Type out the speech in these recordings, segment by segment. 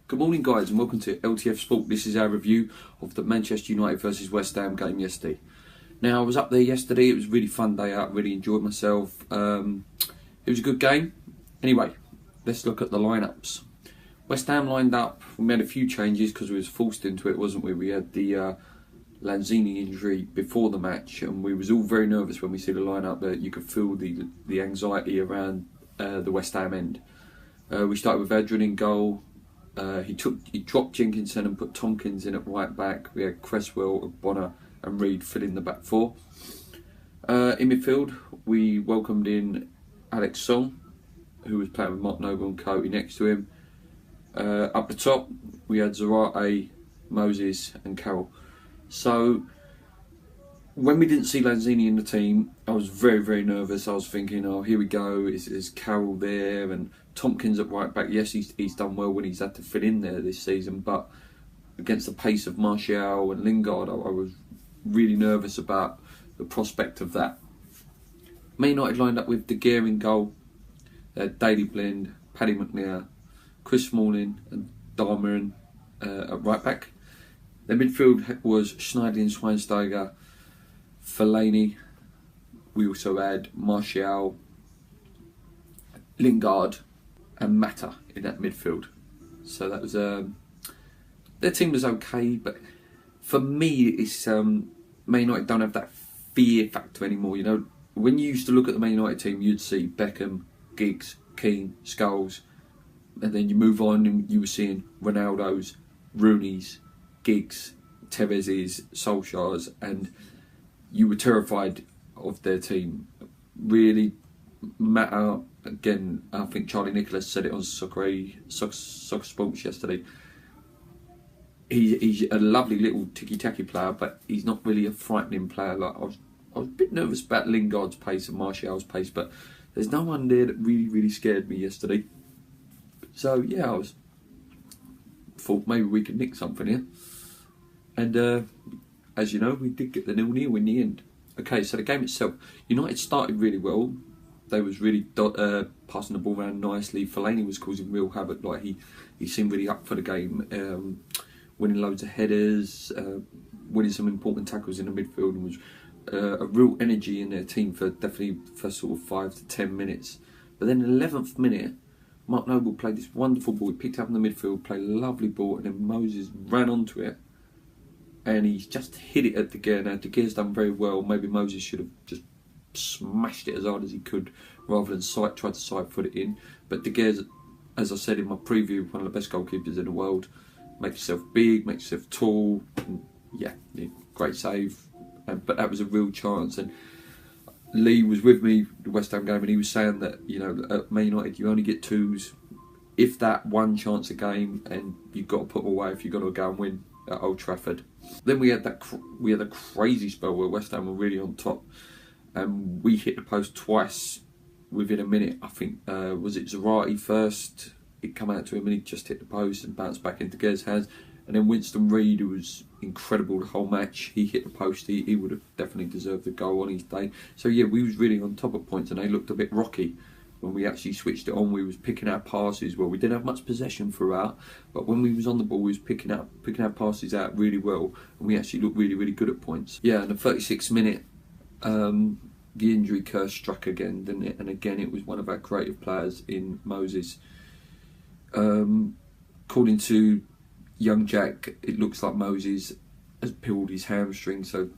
Good morning guys and welcome to LTF Sport. This is our review of the Manchester United versus West Ham game yesterday. Now I was up there yesterday, it was a really fun day out, really enjoyed myself. It was a good game. Anyway, let's look at the lineups. West Ham lined up, we made a few changes because we was forced into it, wasn't we? We had the Lanzini injury before the match and we was all very nervous when we see the lineup that you could feel the anxiety around the West Ham end. We started with Adrian in goal. He dropped Jenkinson and put Tompkins in at right back. We had Cresswell, Bonner and Reed filling the back four. In midfield, we welcomed in Alex Song, who was playing with Mark Noble and Coty next to him. Up the top, we had Zarate, Moses and Carroll. So, when we didn't see Lanzini in the team, I was very, very nervous. I was thinking, oh, here we go, is Carroll there? And Tompkins at right back, yes, he's done well when he's had to fit in there this season, but against the pace of Martial and Lingard, I was really nervous about the prospect of that. Man United lined up with De Gea in goal, Daley Blind, Paddy McNair, Chris Smalling and Darmian at right back. Their midfield was Schneiderlin, Schweinsteiger, Fellaini. We also had Martial, Lingard and Mata in that midfield. So that was their team was okay, but for me it's Man United don't have that fear factor anymore. You know, when you used to look at the Man United team, you'd see Beckham, Giggs, Keane, Scholes, and then you move on and you were seeing Ronaldo's, Rooney's, Giggs, Tevez's, Solskjaer's, and you were terrified of their team. Really, Mata, again, I think Charlie Nicholas said it on Soccer Sports yesterday. He's a lovely little ticky-tacky player, but he's not really a frightening player. Like I was a bit nervous about Lingard's pace and Martial's pace, but there's no one there that really scared me yesterday. So yeah, I thought maybe we could nick something here. And as you know, we did get the 0-0 in the end. Okay, so the game itself, United started really well. They was really passing the ball around nicely. Fellaini was causing real havoc. Like he seemed really up for the game, winning loads of headers, winning some important tackles in the midfield, and was a real energy in their team for definitely first sort of 5 to 10 minutes. But then in the 11th minute, Mark Noble played this wonderful ball. He picked it up in the midfield, played a lovely ball, and then Moses ran onto it. And he's just hit it at De Gea. Now, De Gea's done very well. Maybe Moses should have just smashed it as hard as he could rather than try to side foot it in. But De Gea's, as I said in my preview, one of the best goalkeepers in the world. Makes yourself big, makes yourself tall. And yeah, great save. But that was a real chance. And Lee was with me the West Ham game, and he was saying that, you know, at Man United you only get twos, if that, one chance a game, and you've got to put them away if you've got to go and win at Old Trafford. Then we had a crazy spell where West Ham were really on top, and we hit the post twice within a minute. I think was it Zarate first? It come out to him and he just hit the post and bounced back into Gea's hands. And then Winston Reid, who was incredible the whole match, he hit the post. He would have definitely deserved the goal on his day. So yeah, we was really on top at points, and they looked a bit rocky. When we actually switched it on, we was picking our passes well. We didn't have much possession throughout, but when we was on the ball, we was picking our passes out really well, and we actually looked really good at points. Yeah, in the 36th minute, the injury curse struck again, didn't it? And again, it was one of our creative players in Moses. According to Young Jack, it looks like Moses has peeled his hamstring, so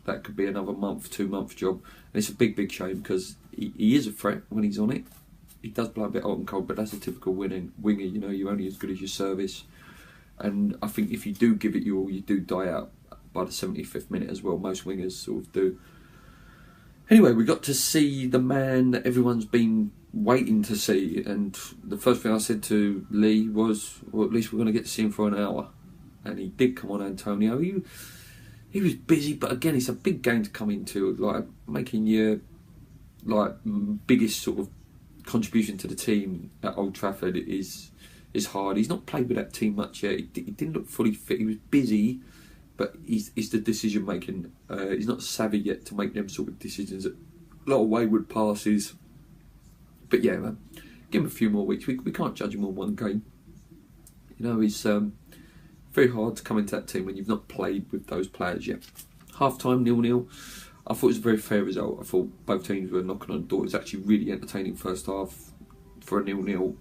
that could be another month, 2 month job. And it's a big shame because he is a threat when he's on it. He does play a bit hot and cold, but that's a typical winger. You know, you're only as good as your service. And I think if you do give it your all, you do die out by the 75th minute as well. Most wingers sort of do. Anyway, we got to see the man that everyone's been waiting to see. And the first thing I said to Lee was, well, at least we're going to get to see him for an hour. And he did come on, Antonio. He was busy, but again, it's a big game to come into. Like, making your biggest sort of contribution to the team at Old Trafford is hard. He's not played with that team much yet. He didn't look fully fit. He was busy, but he's the decision making. He's not savvy yet to make them sort of decisions. A lot of wayward passes. But yeah, man, give him a few more weeks. We can't judge him on one game. You know, it's very hard to come into that team when you've not played with those players yet. Half time 0-0. I thought it was a very fair result. I thought both teams were knocking on the door. It was actually really entertaining first half for a 0-0.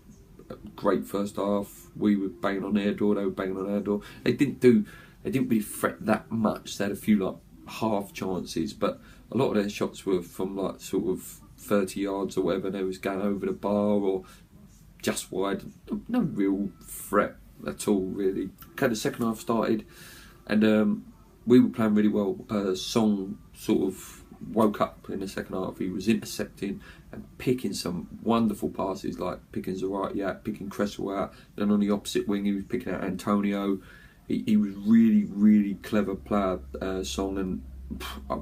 Great first half. We were banging on their door. They were banging on our door. They didn't really fret that much. They had a few like half chances, but a lot of their shots were from like sort of 30 yards or whatever. They was going over the bar or just wide. No real threat at all, really. Okay, the second half started, and we were playing really well. Song sort of woke up in the second half. He was intercepting and picking some wonderful passes, like picking Zarate out, picking Cresswell out. Then on the opposite wing, he was picking out Antonio. He was really, really clever player, Song, and I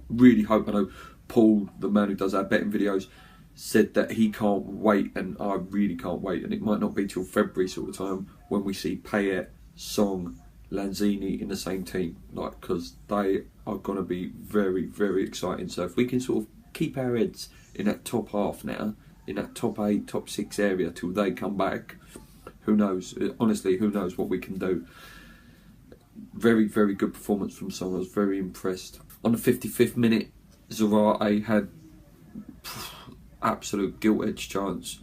really hope, I know Paul, the man who does our betting videos, said that he can't wait, and I really can't wait, and it might not be till February sort of time when we see Payet, Song, Lanzini in the same team, like, because they are going to be very, very exciting. So if we can sort of keep our heads in that top half now, in that top 8, top 6 area till they come back, who knows? Honestly, who knows what we can do? Very, very good performance from Song. I was very impressed. On the 55th minute, Zarate had absolute gilt-edged chance.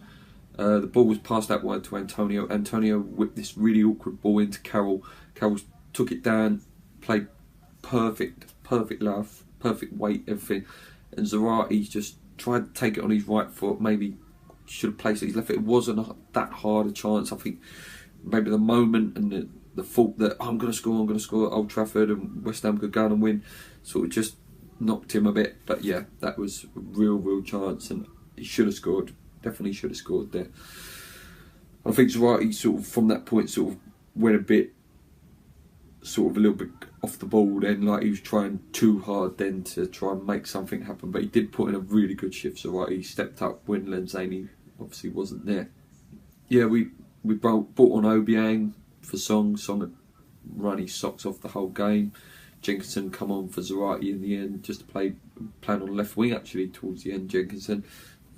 The ball was passed out wide to Antonio. Antonio whipped this really awkward ball into Carroll. Carroll took it down, played perfect love, perfect weight, everything. And Zarate just tried to take it on his right foot. Maybe should have placed it his left foot. It wasn't that hard a chance. I think maybe the moment and the thought that I'm going to score at Old Trafford and West Ham could go on and win, sort of just knocked him a bit. But yeah, that was a real chance, and he should have scored. Definitely should have scored there. I think Zarate sort of from that point sort of went a bit, sort of a little bit off the ball then, like he was trying too hard then to try and make something happen, but he did put in a really good shift. Zarate, he stepped up when Lanzini obviously wasn't there. Yeah, we brought on Obiang for Song. Song had run his socks off the whole game. Jenkinson come on for Zarate in the end, just to play on left wing actually towards the end. Jenkinson,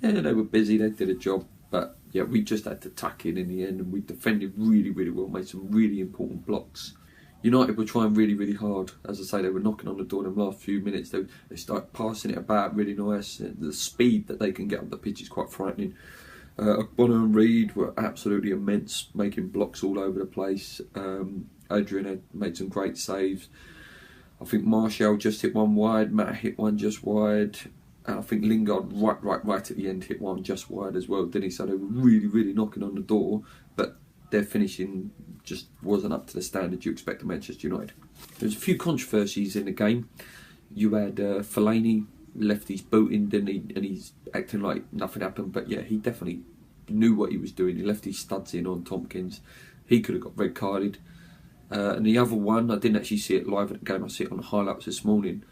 yeah, they were busy, they did a job, but yeah, we just had to tuck in the end, and we defended really well, made some really important blocks. United were trying really hard. As I say, they were knocking on the door in the last few minutes. They started passing it about really nice. The speed that they can get up the pitch is quite frightening. Bonner and Reed were absolutely immense, making blocks all over the place. Adrian had made some great saves. I think Martial just hit one wide, Matt hit one just wide, and I think Lingard right at the end hit one just wide as well, didn't he? So they were really knocking on the door, but their finishing just wasn't up to the standard you expect of Manchester United. There's a few controversies in the game. You had Fellaini left his boot in, didn't he? And he's acting like nothing happened, but yeah, he definitely knew what he was doing. He left his studs in on Tompkins. He could have got red carded. And the other one, I didn't actually see it live at the game, I see it on the highlights this morning,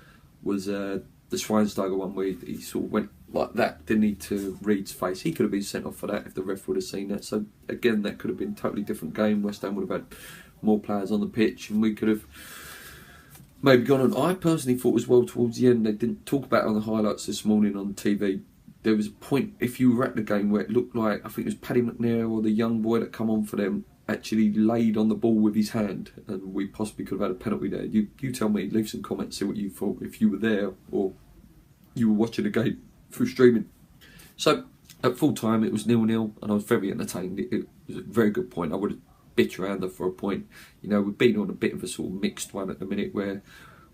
was the Schweinsteiger one where he sort of went like that, didn't he, to Reed's face. He could have been sent off for that if the ref would have seen that. So again, that could have been a totally different game. West Ham would have had more players on the pitch, and we could have maybe gone on. I personally thought as well towards the end, they didn't talk about it on the highlights this morning on TV. There was a point, if you were at the game, where it looked like, I think it was Paddy McNair or the young boy that come on for them, actually laid on the ball with his hand, and we possibly could have had a penalty there. You tell me, leave some comments, see what you thought if you were there or you were watching the game through streaming. So at full time it was 0-0, and I was very entertained. It was a very good point. I would have bitched around there for a point. You know, we've been on a bit of a sort of mixed one at the minute where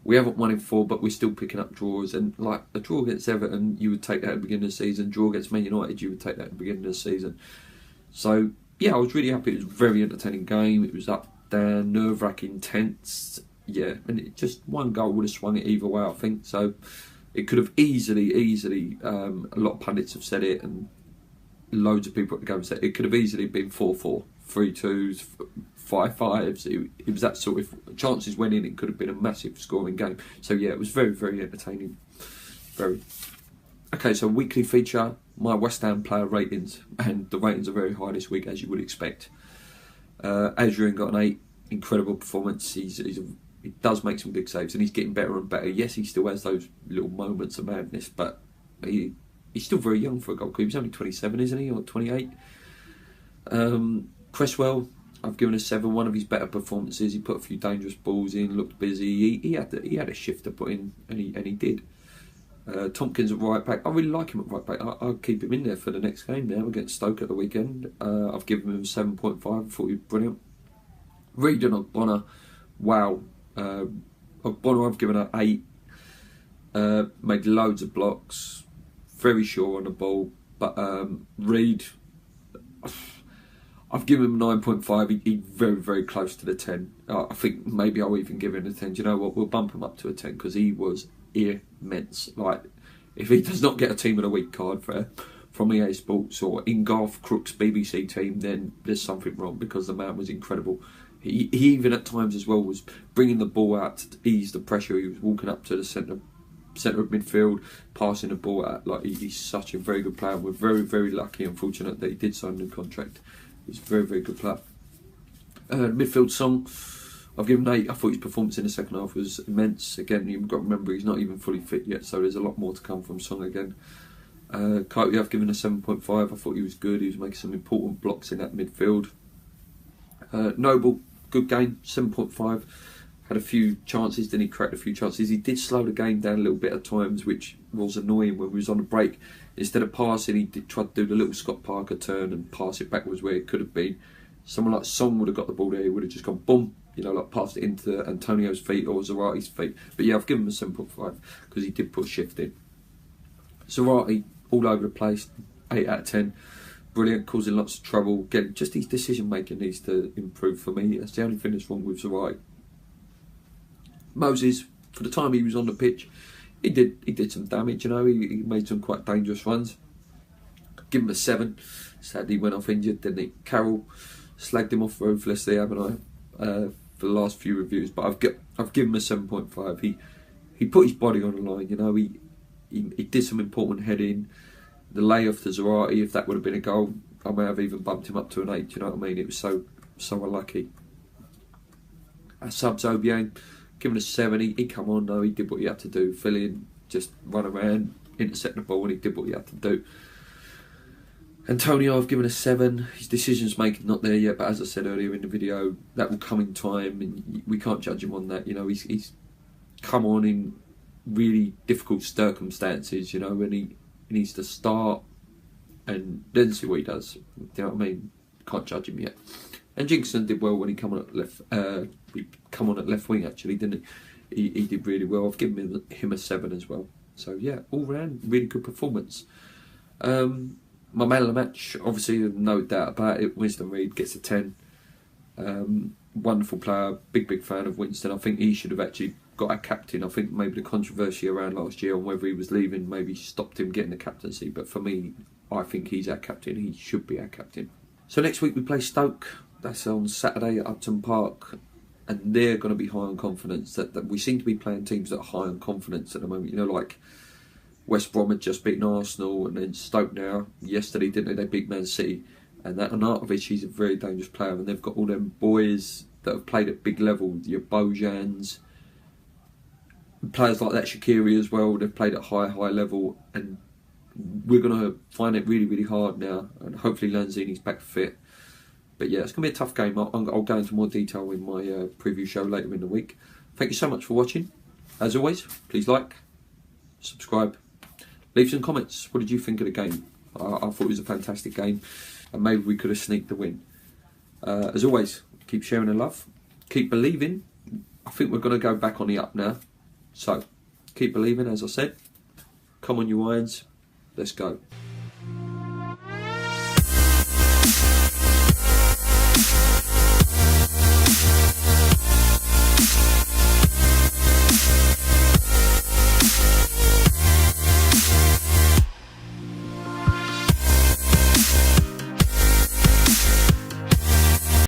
we haven't won in 4, but we're still picking up draws. And like a draw against Everton, you would take that at the beginning of the season. Draw against Man United, you would take that at the beginning of the season. So yeah, I was really happy. It was a very entertaining game. It was up, down, nerve-wracking, tense. Yeah, and it just one goal would have swung it either way, I think. So it could have easily, a lot of pundits have said it, and loads of people at the game said it could have easily been 4-4, 3-2s, 5-5s. It was that sort of, chances went in, it could have been a massive scoring game. So yeah, it was very entertaining. Very. Okay, so weekly feature, my West Ham player ratings, and the ratings are very high this week, as you would expect. Adrian got an 8, incredible performance. He does make some big saves, and he's getting better and better. Yes, he still has those little moments of madness, but he's still very young for a goalkeeper. He's only 27, isn't he, or 28? Cresswell, I've given a 7. One of his better performances. He put a few dangerous balls in, looked busy. He had a shift to put in, and he did. Tompkins at right back. I really like him at right back. I'll keep him in there for the next game now against Stoke at the weekend. I've given him 7.5. I thought he was brilliant. Reid and Ogbonna, wow. Ogbonna I've given an 8. Made loads of blocks. Very sure on the ball. But Reid, I've given him 9.5. He's very, very close to the 10. I think maybe I'll even give him a 10. Do you know what? We'll bump him up to a 10 because he was immense. Like, if he does not get a Team of the Week card from EA Sports or in Garth Crook's BBC team, then there's something wrong, because the man was incredible. He even at times as well was bringing the ball out to ease the pressure. He was walking up to the centre of midfield, passing the ball out. Like, he's such a very good player. We're very, very lucky and fortunate that he did sign a new contract. He's a very, very good player. Midfield Song, I've given 8. I thought his performance in the second half was immense. Again, you've got to remember he's not even fully fit yet, so there's a lot more to come from Song again. Coyote I've given a 7.5. I thought he was good. He was making some important blocks in that midfield. Noble, good game, 7.5. Had a few chances, then he cracked a few chances. He did slow the game down a little bit at times, which was annoying when we was on a break. Instead of passing, he did try to do the little Scott Parker turn and pass it backwards where it could have been. Someone like Song would have got the ball there. He would have just gone boom, you know, like passed it into Antonio's feet or Zarati's feet. But yeah, I've given him a 7.5 because he did put shift in. Zarati, all over the place, 8 out of 10. Brilliant, causing lots of trouble. Again, just his decision making needs to improve for me. That's the only thing that's wrong with Zarati. Moses, for the time he was on the pitch, he did some damage, you know. He made some quite dangerous runs. Give him a 7. Sadly, he went off injured, didn't he? Carroll slagged him off ruthlessly, haven't I? For the last few reviews, but I've given him a 7.5. He put his body on the line, you know. He did some important heading. The layoff to Zarati, if that would have been a goal, I may have even bumped him up to an 8. You know what I mean? It was so unlucky. Subs Obiang, given a 7. He come on though. He did what he had to do. Fill in, just run around, intercept the ball, and he did what he had to do. Antonio, I've given a 7. His decisions making not there yet, but as I said earlier in the video, that will come in time, and we can't judge him on that. You know, he's come on in really difficult circumstances. You know, and he needs to start and then see what he does. Do you know what I mean? Can't judge him yet. And Jinxon did well when he come on at left wing, actually, didn't he? He did really well. I've given him a 7 as well. So yeah, all round really good performance. My man of the match, obviously, no doubt about it. Winston Reid gets a 10. Wonderful player, big fan of Winston. I think he should have actually got a captain. I think maybe the controversy around last year on whether he was leaving maybe stopped him getting the captaincy. But for me, I think he's our captain. He should be our captain. So next week we play Stoke. That's on Saturday at Upton Park. And they're going to be high on confidence. That we seem to be playing teams that are high on confidence at the moment. You know, like West Brom had just beaten Arsenal, and then Stoke now. Yesterday, didn't they? They beat Man City. And that Arnautovic, he's a very dangerous player. And they've got all them boys that have played at big level. Your Bojans, players like that, Shaqiri as well. They've played at high level. And we're going to find it really, really hard now. And hopefully Lanzini's back fit. But yeah, it's going to be a tough game. I'll go into more detail in my preview show later in the week. Thank you so much for watching. As always, please like, subscribe, leave some comments. What did you think of the game? I thought it was a fantastic game, and maybe we could have sneaked the win. As always, keep sharing the love, keep believing. I think we're going to go back on the up now. So, keep believing, as I said. Come on, you irons. Let's go.